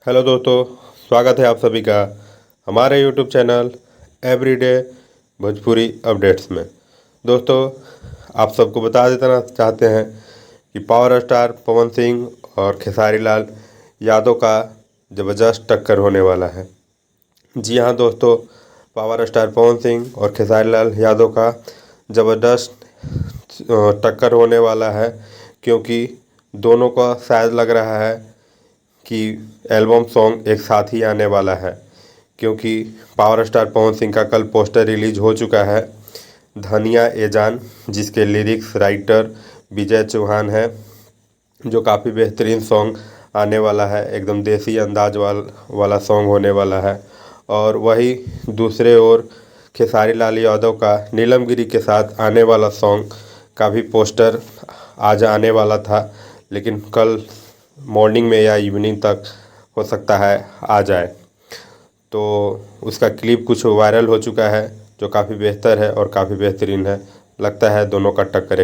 Hello दोस्तों, स्वागत है आप सभी का हमारे YouTube channel everyday Bhojpuri updates में। दोस्तों, आप सबको बता देना चाहते हैं कि पावर स्टार पवन सिंह और खेसारी लाल यादव का ज़बरदस्त टक्कर होने वाला है। जी हाँ दोस्तों, पावर स्टार पवन सिंह और खेसारी लाल यादव का ज़बरदस्त टक्कर होने वाला है, क्योंकि दोनों का शायद लग रहा है कि एल्बम सॉन्ग एक साथ ही आने वाला है। क्योंकि पावर स्टार पवन सिंह का कल पोस्टर रिलीज हो चुका है, धनिया ए जान, जिसके लिरिक्स राइटर विजय चौहान है, जो काफ़ी बेहतरीन सॉन्ग आने वाला है। एकदम देसी अंदाज वाला सॉन्ग होने वाला है। और वही दूसरे ओर खेसारी लाल यादव का नीलमगिरी के साथ आने वाला सॉन्ग का भी पोस्टर आज आने वाला था, लेकिन कल मॉर्निंग में या इवनिंग तक हो सकता है आ जाए। तो उसका क्लिप कुछ वायरल हो चुका है, जो काफ़ी बेहतर है और काफ़ी बेहतरीन है। लगता है दोनों का टक्कर एक